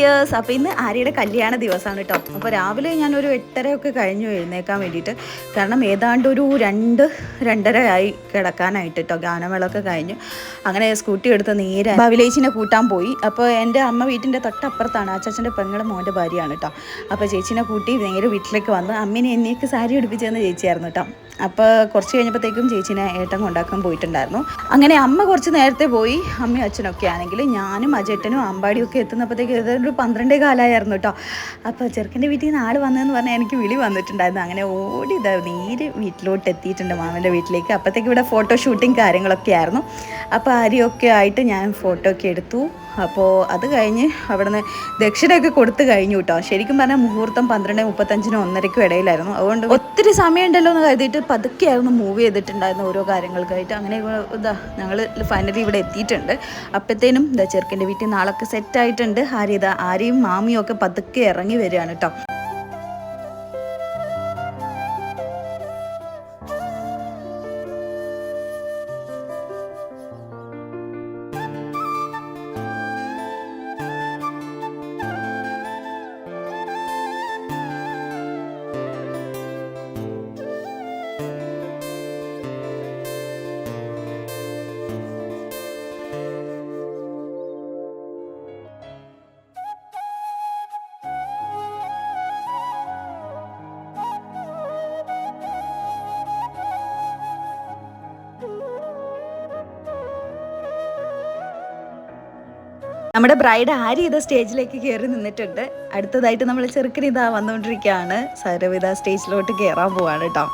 Dears. അപ്പോൾ ഇന്ന് ആര്യയുടെ കല്യാണ ദിവസമാണ് കേട്ടോ. അപ്പോൾ രാവിലെ ഞാനൊരു 8:30 ഒക്കെ കഴിഞ്ഞു എഴുന്നേക്കാൻ വേണ്ടിയിട്ട്. കാരണം ഏതാണ്ട് ഒരു 2-2:30 ആയി കിടക്കാനായിട്ട് കേട്ടോ. ഗാനമേളൊക്കെ കഴിഞ്ഞു. അങ്ങനെ സ്കൂട്ടി എടുത്ത് നേരെ വില്ലേജിനെ കൂട്ടാൻ പോയി. അപ്പോൾ എൻ്റെ അമ്മ വീട്ടിൻ്റെ തൊട്ടപ്പുറത്താണ്. അച്ചാച്ചൻ്റെ പെങ്ങളുടെ മോൻ്റെ ഭാര്യയാണ് കേട്ടോ. അപ്പോൾ ചേച്ചീനെ കൂട്ടി നേരെ വീട്ടിലേക്ക് വന്ന് അമ്മേനെ എന്നേക്ക് സാരി ഉടുപ്പിച്ചതെന്ന് ചേച്ചിയായിരുന്നു കേട്ടോ. അപ്പോൾ കുറച്ച് കഴിഞ്ഞപ്പോഴത്തേക്കും ചേച്ചീനെ ഏട്ടൻ കൊണ്ടാക്കാൻ പോയിട്ടുണ്ടായിരുന്നു. അങ്ങനെ അമ്മ കുറച്ച് നേരത്തെ പോയി. അമ്മയും അച്ഛനൊക്കെ ആണെങ്കിൽ ഞാനും അജേട്ടനും അമ്പാടിയും ഒക്കെ എത്തുന്നപ്പോഴത്തേക്ക് ഏതൊരു 12 കാലമായിരുന്നു കേട്ടോ. അപ്പോൾ ചെറുക്കൻ്റെ വീട്ടിൽ നിന്ന് ആൾ വന്നതെന്ന് പറഞ്ഞാൽ എനിക്ക് വിളി വന്നിട്ടുണ്ടായിരുന്നു. അങ്ങനെ ഓടി നേരെ വീട്ടിലോട്ട് എത്തിയിട്ടുണ്ട്, മാമൻ്റെ വീട്ടിലേക്ക്. അപ്പോഴത്തേക്ക് ഇവിടെ ഫോട്ടോ ഷൂട്ടിങ് കാര്യങ്ങളൊക്കെ ആയിരുന്നു. അപ്പോൾ ആരെയൊക്കെ ആയിട്ട് ഞാൻ ഫോട്ടോ ഒക്കെ എടുത്തു. അപ്പോൾ അത് കഴിഞ്ഞ് അവിടെ നിന്ന് ദക്ഷിണയൊക്കെ കൊടുത്ത് കഴിഞ്ഞു കേട്ടോ. ശരിക്കും പറഞ്ഞാൽ മുഹൂർത്തം 12:35 1:30 ഇടയിലായിരുന്നു. അതുകൊണ്ട് ഒത്തിരി സമയമുണ്ടല്ലോ എന്ന് കരുതിയിട്ട് പതുക്കെയായിരുന്നു മൂവ് ചെയ്തിട്ടുണ്ടായിരുന്നു ഓരോ കാര്യങ്ങൾക്കായിട്ട്. അങ്ങനെ ഞങ്ങൾ ഫൈനലി ഇവിടെ എത്തിയിട്ടുണ്ട്. അപ്പോഴത്തേനും ചെറുക്കൻ്റെ വീട്ടിൽ നാളൊക്കെ സെറ്റായിട്ടുണ്ട്. ആര്യയും മാമിയും ഒക്കെ പതുക്കെ ഇറങ്ങി വരികയാണ് കേട്ടോ. നമ്മുടെ ബ്രൈഡ് ആര്യ ഇതാ സ്റ്റേജിലേക്ക് കയറി നിന്നിട്ടുണ്ട്. അടുത്തതായിട്ട് നമ്മൾ ചെറുക്കൻ ഇതാ വന്നുകൊണ്ടിരിക്കുകയാണ്. സരവിത സ്റ്റേജിലോട്ട് കയറാൻ പോവാണ് കേട്ടോ.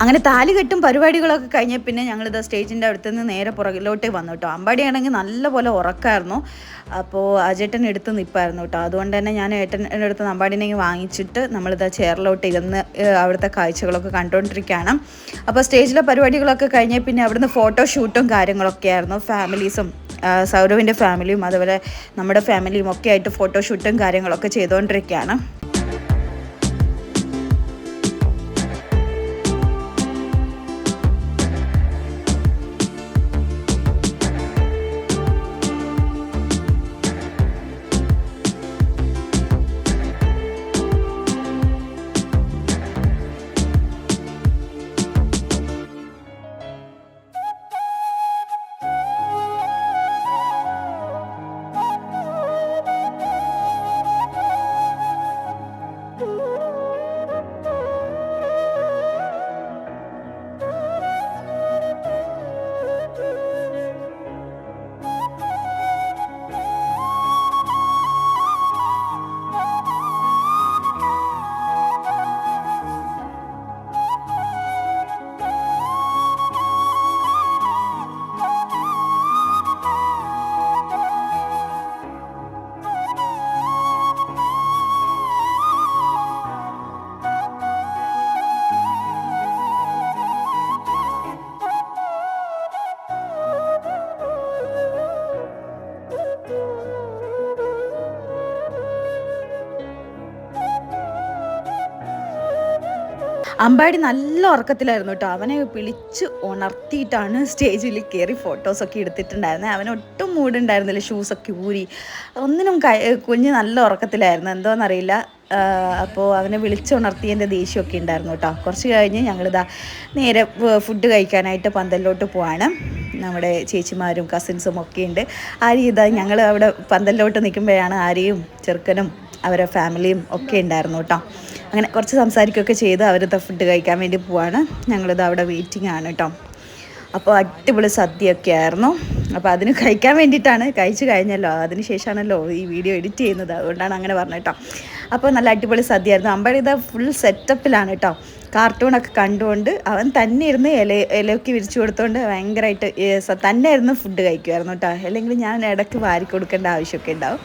അങ്ങനെ താലികെട്ടും പരിപാടികളൊക്കെ കഴിഞ്ഞ പിന്നെ ഞങ്ങളിത് സ്റ്റേജിൻ്റെ അടുത്ത് നിന്ന് നേരെ പുറകിലോട്ട് വന്നു കേട്ടോ. അമ്പാടിയാണെങ്കിൽ നല്ലപോലെ ഉറക്കമായിരുന്നു. അപ്പോൾ അജേട്ടൻ എടുത്ത് നിൽപ്പായിരുന്നു കേട്ടോ. അതുകൊണ്ട് തന്നെ ഞാൻ ഏട്ടൻ്റെ അടുത്ത് അമ്പാടിനെ വാങ്ങിച്ചിട്ട് നമ്മളിത് ചെയറിലോട്ട് ഇരുന്ന് അവിടുത്തെ കാഴ്ചകളൊക്കെ കണ്ടുകൊണ്ടിരിക്കുകയാണ്. അപ്പോൾ സ്റ്റേജിലെ പരിപാടികളൊക്കെ കഴിഞ്ഞ് പിന്നെ അവിടുന്ന് ഫോട്ടോഷൂട്ടും കാര്യങ്ങളൊക്കെ ആയിരുന്നു. ഫാമിലീസും സൗരവിൻ്റെ ഫാമിലിയും അതുപോലെ നമ്മുടെ ഫാമിലിയും ഒക്കെ ആയിട്ട് ഫോട്ടോഷൂട്ടും കാര്യങ്ങളൊക്കെ ചെയ്തുകൊണ്ടിരിക്കുകയാണ്. അമ്പാടി നല്ല ഉറക്കത്തിലായിരുന്നു കേട്ടോ. അവനെ വിളിച്ച് ഉണർത്തിയിട്ടാണ് സ്റ്റേജിൽ കയറി ഫോട്ടോസൊക്കെ എടുത്തിട്ടുണ്ടായിരുന്നത്. അവനൊട്ടും മൂടുണ്ടായിരുന്നില്ല. ഷൂസൊക്കെ ഊരി ഒന്നിനും കുഞ്ഞ് നല്ല ഉറക്കത്തിലായിരുന്നു, എന്തോന്നറിയില്ല. അപ്പോൾ അവനെ വിളിച്ചുണർത്തിയതിൻ്റെ ദേഷ്യമൊക്കെ ഉണ്ടായിരുന്നു കേട്ടോ. കുറച്ച് കഴിഞ്ഞ് ഞങ്ങളിതാ നേരെ ഫുഡ് കഴിക്കാനായിട്ട് പന്തലിലോട്ട് പോവാണ്. നമ്മുടെ ചേച്ചിമാരും കസിൻസും ഒക്കെ ഉണ്ട്. ആരി ഇതാ ഞങ്ങൾ അവിടെ പന്തലിലോട്ട് നിൽക്കുമ്പോഴാണ് ആര്യയും ചെറുക്കനും അവരെ ഫാമിലിയും ഒക്കെ ഉണ്ടായിരുന്നു കേട്ടോ. അങ്ങനെ കുറച്ച് സംസാരിക്കുകയൊക്കെ ചെയ്ത് അവരത്തെ ഫുഡ് കഴിക്കാൻ വേണ്ടി പോവാണ്. ഞങ്ങളിത് അവിടെ വെയിറ്റിംഗ് ആണ് കേട്ടോ. അപ്പോൾ അടിപൊളി സദ്യയൊക്കെ ആയിരുന്നു. അപ്പോൾ അതിന് കഴിക്കാൻ വേണ്ടിയിട്ടാണ്, കഴിച്ച് കഴിഞ്ഞല്ലോ, അതിന് ശേഷമാണല്ലോ ഈ വീഡിയോ എഡിറ്റ് ചെയ്യുന്നത്, അതുകൊണ്ടാണ് അങ്ങനെ പറഞ്ഞത് കേട്ടോ. അപ്പോൾ നല്ല അടിപൊളി സദ്യയായിരുന്നു. അമ്പാടി ഇത് ഫുൾ സെറ്റപ്പിലാണ് കേട്ടോ. കാർട്ടൂണൊക്കെ കണ്ടുകൊണ്ട് അവൻ തന്നെ ഇരുന്ന് ഇലയൊക്കെ വിരിച്ചു കൊടുത്തുകൊണ്ട് ഭയങ്കരമായിട്ട് തന്നെ ഇരുന്ന് ഫുഡ് കഴിക്കുമായിരുന്നു കേട്ടോ. അല്ലെങ്കിൽ ഞാൻ ഇടയ്ക്ക് വാരി കൊടുക്കേണ്ട ആവശ്യമൊക്കെ ഉണ്ടാവും.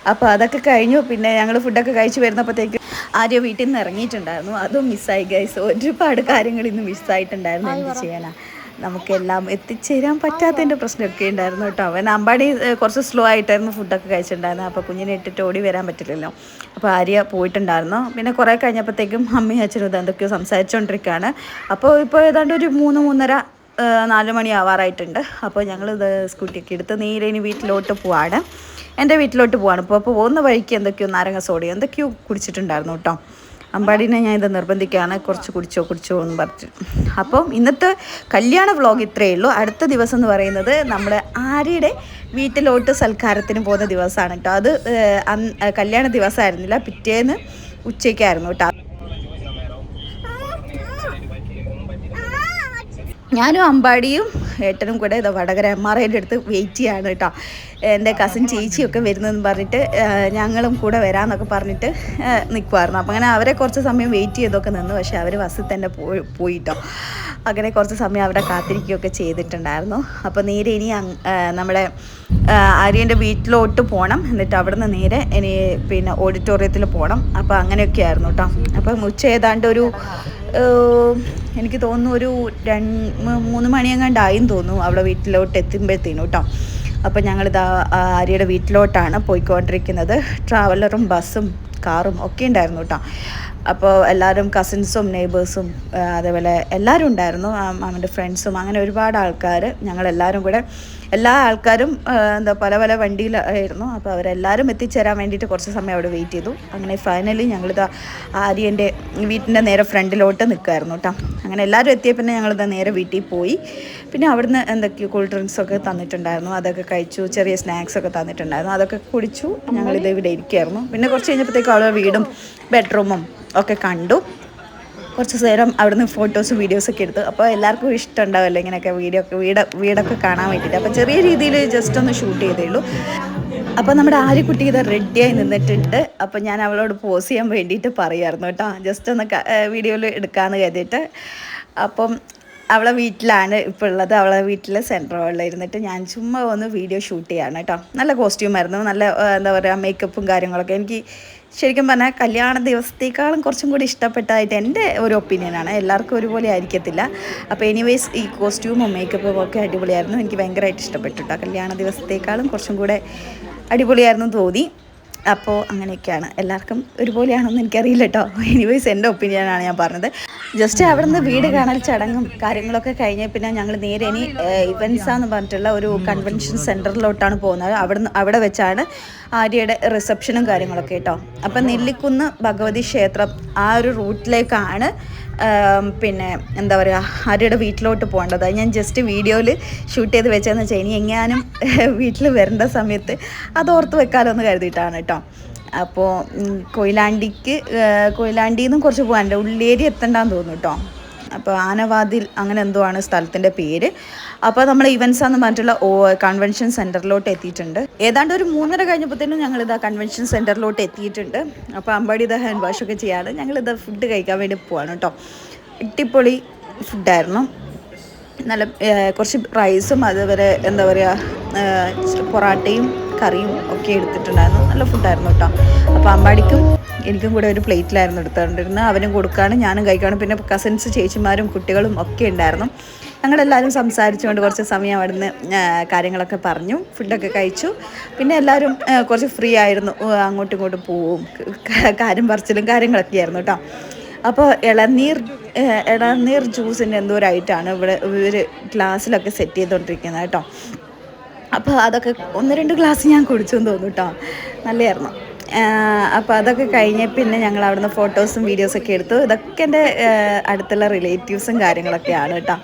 അപ്പോൾ അതൊക്കെ കഴിഞ്ഞു. പിന്നെ ഞങ്ങൾ ഫുഡൊക്കെ കഴിച്ച് വരുന്നപ്പോഴത്തേക്ക് ആര്യ വീട്ടിൽ നിന്ന് ഇറങ്ങിയിട്ടുണ്ടായിരുന്നു. അതും മിസ്സായി ഗൈസ്. ഒരുപാട് കാര്യങ്ങൾ ഇന്ന് മിസ്സായിട്ടുണ്ടായിരുന്നു. എന്ത് ചെയ്യാനാ, നമുക്കെല്ലാം എത്തിച്ചേരാൻ പറ്റാത്തതിൻ്റെ പ്രശ്നമൊക്കെ ഉണ്ടായിരുന്നു കേട്ടോ. അവൻ അമ്പാടി കുറച്ച് സ്ലോ ആയിട്ടായിരുന്നു ഫുഡൊക്കെ കഴിച്ചിട്ടുണ്ടായിരുന്നത്. അപ്പോൾ കുഞ്ഞിനെ ഇട്ടിട്ട് ഓടി വരാൻ പറ്റില്ലല്ലോ. അപ്പോൾ ആര്യ പോയിട്ടുണ്ടായിരുന്നു. പിന്നെ കുറേ കഴിഞ്ഞപ്പോഴത്തേക്കും അമ്മയും അച്ഛനും ഇത് എന്തൊക്കെയോ സംസാരിച്ചുകൊണ്ടിരിക്കുകയാണ്. അപ്പോൾ ഇപ്പോൾ ഏതാണ്ട് ഒരു 3-4 മണി ആവാറായിട്ടുണ്ട്. അപ്പോൾ ഞങ്ങളിത് സ്കൂട്ടിയൊക്കെ എടുത്ത് നേരെ ഇനി വീട്ടിലോട്ട് പോവാണ്. എൻ്റെ വീട്ടിലോട്ട് പോവാണ്. ഇപ്പോൾ പോകുന്ന വഴിക്ക് എന്തൊക്കെയോ നാരങ്ങ സോഡയോ എന്തൊക്കെയോ കുടിച്ചിട്ടുണ്ടായിരുന്നു കേട്ടോ. അമ്പാടിനെ ഞാൻ ഇത് നിർബന്ധിക്കുകയാണ്, കുറച്ച് കുടിച്ചോ എന്ന് പറഞ്ഞു. അപ്പം ഇന്നത്തെ കല്യാണ വ്ളോഗ് ഇത്രയേ ഉള്ളൂ. അടുത്ത ദിവസം എന്ന് പറയുന്നത് നമ്മുടെ ആര്യയുടെ വീട്ടിലോട്ട് സൽക്കാരത്തിന് പോകുന്ന ദിവസമാണ് കേട്ടോ. അത് കല്യാണ ദിവസമായിരുന്നില്ല, പിറ്റേന്ന് ഉച്ചയ്ക്കായിരുന്നു കേട്ടോ. ഞാനും അമ്പാടിയും ഏട്ടനും കൂടെ ഇത് വടകര MRIയുടെ അടുത്ത് വെയിറ്റ് ചെയ്യാണ് കേട്ടോ. എൻ്റെ കസിൻ ചേച്ചിയൊക്കെ വരുന്നതെന്ന് പറഞ്ഞിട്ട് ഞങ്ങളും കൂടെ വരാമെന്നൊക്കെ പറഞ്ഞിട്ട് നിൽക്കുമായിരുന്നു. അപ്പോൾ അങ്ങനെ അവരെ കുറച്ച് സമയം വെയിറ്റ് ചെയ്തൊക്കെ നിന്നു. പക്ഷേ അവർ ബസ്സിൽ തന്നെ പോയിട്ടോ. അങ്ങനെ കുറച്ച് സമയം അവിടെ കാത്തിരിക്കുകയൊക്കെ ചെയ്തിട്ടുണ്ടായിരുന്നു. അപ്പോൾ നേരെ ഇനി നമ്മുടെ ആര്യൻ്റെ വീട്ടിലോട്ട് പോകണം. എന്നിട്ട് അവിടെ നിന്ന് നേരെ ഇനി പിന്നെ ഓഡിറ്റോറിയത്തിൽ പോകണം. അപ്പോൾ അങ്ങനെയൊക്കെ ആയിരുന്നു കേട്ടോ. അപ്പം ഉച്ച ഏതാണ്ട് ഒരു എനിക്ക് തോന്നുന്നു ഒരു 3 മണിയെങ്ങാണ്ടായെന്ന് തോന്നുന്നു അവിടെ വീട്ടിലോട്ട് എത്തുമ്പോഴത്തേനും കേട്ടോ. അപ്പോൾ ഞങ്ങളിതാ ആര്യയുടെ വീട്ടിലോട്ടാണ് പോയിക്കൊണ്ടിരിക്കുന്നത്. ട്രാവലറും ബസ്സും കാറും ഒക്കെ ഉണ്ടായിരുന്നു കേട്ടോ. അപ്പോൾ എല്ലാവരും കസിൻസും നെയ്ബേഴ്സും അതേപോലെ എല്ലാവരും ഉണ്ടായിരുന്നു. അവൻ്റെ ഫ്രണ്ട്സും അങ്ങനെ ഒരുപാട് ആൾക്കാർ. ഞങ്ങളെല്ലാവരും കൂടെ എല്ലാ ആൾക്കാരും പല പല വണ്ടിയിലായിരുന്നു. അപ്പോൾ അവരെല്ലാവരും എത്തിച്ചേരാൻ വേണ്ടിയിട്ട് കുറച്ച് സമയം അവിടെ വെയിറ്റ് ചെയ്തു. അങ്ങനെ ഫൈനലി ഞങ്ങളിത് ആര്യൻ്റെ വീട്ടിൻ്റെ നേരെ ഫ്രണ്ടിലോട്ട് നിൽക്കുമായിരുന്നു കേട്ടോ. അങ്ങനെ എല്ലാവരും എത്തിയ പിന്നെ ഞങ്ങളിത് നേരെ വീട്ടിൽ പോയി. പിന്നെ അവിടുന്ന് എന്തൊക്കെയോ കൂൾ ഡ്രിങ്ക്സൊക്കെ തന്നിട്ടുണ്ടായിരുന്നു, അതൊക്കെ കഴിച്ചു. ചെറിയ സ്നാക്സൊക്കെ തന്നിട്ടുണ്ടായിരുന്നു, അതൊക്കെ കുടിച്ചു. ഞങ്ങളിത് ഇവിടെ ഇരിക്കുകയായിരുന്നു. പിന്നെ കുറച്ച് കഴിഞ്ഞപ്പോഴത്തേക്കും അവളുടെ വീടും ബെഡ്റൂമും ഒക്കെ കണ്ടു. കുറച്ച് നേരം അവിടുന്ന് ഫോട്ടോസും വീഡിയോസൊക്കെ എടുത്തു. അപ്പോൾ എല്ലാവർക്കും ഇഷ്ടമുണ്ടാവുമല്ലോ ഇങ്ങനെയൊക്കെ വീടൊക്കെ കാണാൻ വേണ്ടിയിട്ട്. അപ്പോൾ ചെറിയ രീതിയിൽ ജസ്റ്റ് ഒന്ന് ഷൂട്ട് ചെയ്തേ ഉള്ളൂ. അപ്പോൾ നമ്മുടെ ആര്യക്കുട്ടി ഇത് റെഡിയായി നിന്നിട്ടുണ്ട്. അപ്പോൾ ഞാൻ അവളോട് പോസ് ചെയ്യാൻ വേണ്ടിയിട്ട് പറയുമായിരുന്നു കേട്ടോ, ജസ്റ്റ് ഒന്ന് വീഡിയോയിൽ എടുക്കാമെന്ന് കരുതിയിട്ട്. അപ്പം അവളെ വീട്ടിലാണ് ഇപ്പോൾ ഉള്ളത്. അവളെ വീട്ടിൽ സെൻട്രൽ ഹോളിൽ ഇരുന്നിട്ട് ഞാൻ ചുമ്മാ ഒന്ന് വീഡിയോ ഷൂട്ട് ചെയ്യാണ് കേട്ടോ. നല്ല കോസ്റ്റ്യൂമായിരുന്നു, നല്ല എന്താ പറയുക മേക്കപ്പും കാര്യങ്ങളൊക്കെ. എനിക്ക് ശരിക്കും പറഞ്ഞാൽ കല്യാണ ദിവസത്തേക്കാളും കുറച്ചും കൂടി ഇഷ്ടപ്പെട്ടതായിട്ട് എൻ്റെ ഒരു ഒപ്പീനിയനാണ്. എല്ലാവർക്കും ഒരുപോലെ ആയിരിക്കത്തില്ല. അപ്പോൾ എനിവേസ് ഈ കോസ്റ്റ്യൂമും മേക്കപ്പും ഒക്കെ അടിപൊളിയായിരുന്നു. എനിക്ക് ഭയങ്കരമായിട്ട് ഇഷ്ടപ്പെട്ടു കേട്ടോ. കല്യാണ ദിവസത്തേക്കാളും കുറച്ചും കൂടെ അടിപൊളിയായിരുന്നു തോന്നി. അപ്പോൾ അങ്ങനെയൊക്കെയാണ്. എല്ലാവർക്കും ഒരുപോലെയാണെന്ന് എനിക്കറിയില്ല കേട്ടോ. എനിവേസ് എൻ്റെ ഒപ്പീനിയനാണ് ഞാൻ പറഞ്ഞത്. ജസ്റ്റ് അവിടെ നിന്ന് വീട് കാണൽ ചടങ്ങും കാര്യങ്ങളൊക്കെ കഴിഞ്ഞ് പിന്നെ ഞങ്ങൾ നേരെ ഇനി ഇവൻസാന്ന് പറഞ്ഞിട്ടുള്ള ഒരു കൺവെൻഷൻ സെൻറ്ററിലോട്ടാണ് പോകുന്നത്. അവിടെ വെച്ചാണ് ആര്യയുടെ റിസപ്ഷനും കാര്യങ്ങളൊക്കെ കേട്ടോ. അപ്പം നെല്ലിക്കുന്ന് ഭഗവതി ക്ഷേത്രം ആ ഒരു റൂട്ടിലേക്കാണ് പിന്നെ എന്താ പറയുക ആര്യയുടെ വീട്ടിലോട്ട് പോകേണ്ടത്. ഞാൻ ജസ്റ്റ് വീഡിയോയിൽ ഷൂട്ട് ചെയ്ത് വെച്ചതെന്ന് വെച്ചാൽ ഇനി എങ്ങാനും വീട്ടിൽ വരേണ്ട സമയത്ത് അത് ഓർത്ത് വെക്കാമല്ലോ എന്ന് കരുതിയിട്ടാണ് കേട്ടോ. അപ്പോൾ കൊയിലാണ്ടിയിൽ നിന്നും കുറച്ച് പോകാനുണ്ട്, ഉള്ളേരി എത്തണ്ടെന്ന് തോന്നുന്നു കേട്ടോ. അപ്പോൾ ആനവാതിൽ അങ്ങനെ എന്തോ ആണ് സ്ഥലത്തിൻ്റെ പേര്. അപ്പോൾ നമ്മൾ ഇവൻസാന്ന് പറഞ്ഞിട്ടുള്ള കൺവെൻഷൻ സെൻറ്ററിലോട്ട് എത്തിയിട്ടുണ്ട്. ഏതാണ്ട് ഒരു 3:30 കഴിഞ്ഞപ്പോഴത്തേനും ഞങ്ങളിതാ കൺവെൻഷൻ സെൻറ്ററിലോട്ട് എത്തിയിട്ടുണ്ട്. അപ്പോൾ അമ്പാടി ഇതാ ഹാൻഡ് വാഷൊക്കെ ചെയ്യാണ്. ഞങ്ങളിതാ ഫുഡ് കഴിക്കാൻ വേണ്ടി പോവാണ് കേട്ടോ. അടിപൊളി ഫുഡായിരുന്നു. നല്ല കുറച്ച് റൈസും അതുപോലെ എന്താ പറയുക പൊറാട്ടയും കറിയും ഒക്കെ എടുത്തിട്ടുണ്ടായിരുന്നു. നല്ല ഫുഡായിരുന്നു കേട്ടോ. അപ്പോൾ അമ്പാടിക്കും എനിക്കും കൂടെ ഒരു പ്ലേറ്റിലായിരുന്നു എടുത്തുകൊണ്ടിരുന്നത്. അവനും കൊടുക്കുകയാണ്, ഞാനും കഴിക്കുകയാണ്. പിന്നെ കസിൻസ് ചേച്ചിമാരും കുട്ടികളും ഒക്കെ ഉണ്ടായിരുന്നു. ഞങ്ങളെല്ലാവരും സംസാരിച്ചുകൊണ്ട് കുറച്ച് സമയം അവിടുന്ന് കാര്യങ്ങളൊക്കെ പറഞ്ഞു, ഫുഡൊക്കെ കഴിച്ചു. പിന്നെ എല്ലാവരും കുറച്ച് ഫ്രീ ആയിരുന്നു, അങ്ങോട്ടും ഇങ്ങോട്ടും പോവും, കാര്യം പറച്ചിലും കാര്യങ്ങളൊക്കെ ആയിരുന്നു കേട്ടോ. അപ്പോൾ ഇളനീർ ജ്യൂസിൻ്റെ എന്തോ ഒരു ഐറ്റമാണ് ഇവിടെ ഇവർ ഗ്ലാസ്സിലൊക്കെ സെറ്റ് ചെയ്തുകൊണ്ടിരിക്കുന്നത് കേട്ടോ. അപ്പോൾ അതൊക്കെ 1-2 ഗ്ലാസ് ഞാൻ കുടിച്ചെന്ന് തോന്നുന്നു കേട്ടോ. നല്ലതായിരുന്നു. അപ്പോൾ അതൊക്കെ കഴിഞ്ഞ് പിന്നെ ഞങ്ങൾ അവിടുന്ന് ഫോട്ടോസും വീഡിയോസൊക്കെ എടുത്തു. ഇതൊക്കെ എൻ്റെ അടുത്തുള്ള റിലേറ്റീവ്സും കാര്യങ്ങളൊക്കെയാണ് കേട്ടോ.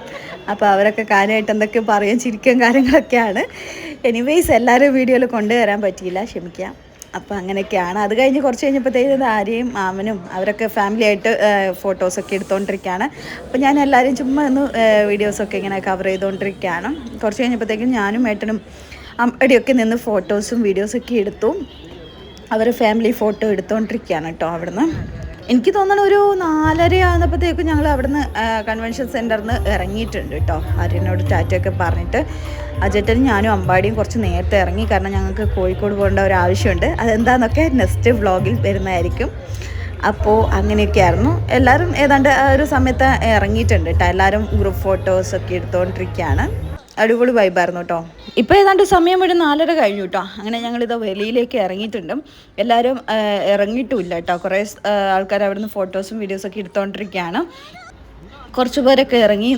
അപ്പോൾ അവരൊക്കെ കാര്യമായിട്ട് എന്തൊക്കെ പറയുകയും ചിരിക്കുകയും കാര്യങ്ങളൊക്കെയാണ്. എനിവേയ്സ് എല്ലാവരും വീഡിയോയിൽ കൊണ്ടുവരാൻ പറ്റിയില്ല, ക്ഷമിക്കാം. അപ്പോൾ അങ്ങനെയൊക്കെയാണ്. അത് കഴിഞ്ഞ് കുറച്ച് കഴിഞ്ഞപ്പോഴത്തേക്കും ആര്യയും മാമനും അവരൊക്കെ ഫാമിലി ആയിട്ട് ഫോട്ടോസൊക്കെ എടുത്തുകൊണ്ടിരിക്കുകയാണ്. അപ്പോൾ ഞാൻ എല്ലാവരും ചുമ്മാ ഒന്ന് വീഡിയോസൊക്കെ ഇങ്ങനെ കവർ ചെയ്തുകൊണ്ടിരിക്കുകയാണ്. കുറച്ച് കഴിഞ്ഞപ്പോഴത്തേക്കും ഞാനും ഏട്ടനും അടിയൊക്കെ നിന്ന് ഫോട്ടോസും വീഡിയോസൊക്കെ എടുത്തു. അവർ ഫാമിലി ഫോട്ടോ എടുത്തുകൊണ്ടിരിക്കുകയാണ് കേട്ടോ. അവിടുന്ന് എനിക്ക് തോന്നുന്നു ഒരു 4:30 ആകുന്നപ്പോഴത്തേക്കും ഞങ്ങൾ അവിടുന്ന് കൺവെൻഷൻ സെൻറ്ററിൽ നിന്ന് ഇറങ്ങിയിട്ടുണ്ട് കേട്ടോ. ആര്യനോട് ടാറ്റയൊക്കെ പറഞ്ഞിട്ട് അജറ്റനും ഞാനും അമ്പാടിയും കുറച്ച് നേരത്തെ ഇറങ്ങി. കാരണം ഞങ്ങൾക്ക് കോഴിക്കോട് പോകേണ്ട ഒരു ആവശ്യമുണ്ട്. അതെന്താണെന്നൊക്കെ നെക്സ്റ്റ് വ്ളോഗിൽ വരുന്നതായിരിക്കും. അപ്പോൾ അങ്ങനെയൊക്കെയായിരുന്നു. എല്ലാവരും ഏതാണ്ട് ഒരു സമയത്ത് ഇറങ്ങിയിട്ടുണ്ട് കേട്ടോ. എല്ലാവരും ഗ്രൂപ്പ് ഫോട്ടോസൊക്കെ എടുത്തുകൊണ്ടിരിക്കുകയാണ്. അടിപൊളി വൈബായിരുന്നു കേട്ടോ. ഇപ്പോൾ ഏതാണ്ട് സമയം ഒരു 4:30 കഴിഞ്ഞു കേട്ടോ. അങ്ങനെ ഞങ്ങളിത് വെളിയിലേക്ക് ഇറങ്ങിയിട്ടുണ്ട്. എല്ലാവരും ഇറങ്ങിയിട്ടുമില്ല കേട്ടോ. കുറേ ആൾക്കാർ അവിടെ നിന്ന് ഫോട്ടോസും വീഡിയോസൊക്കെ എടുത്തുകൊണ്ടിരിക്കുകയാണ്. കുറച്ച് പേരൊക്കെ ഇറങ്ങി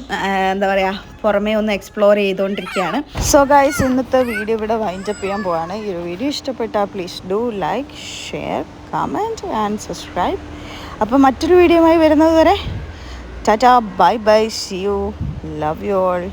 എന്താ പറയുക പുറമേ ഒന്ന് എക്സ്പ്ലോർ ചെയ്തുകൊണ്ടിരിക്കുകയാണ്. സോ ഗൈസ്, ഇന്നത്തെ വീഡിയോ ഇവിടെ വൈൻഡപ്പ് ചെയ്യാൻ പോവാണ്. ഈ ഒരു വീഡിയോ ഇഷ്ടപ്പെട്ടാൽ please do like, share, comment and subscribe. അപ്പോൾ മറ്റൊരു വീഡിയോയുമായി വരുന്നത് വരെ tata, bye bye, see you, love you all.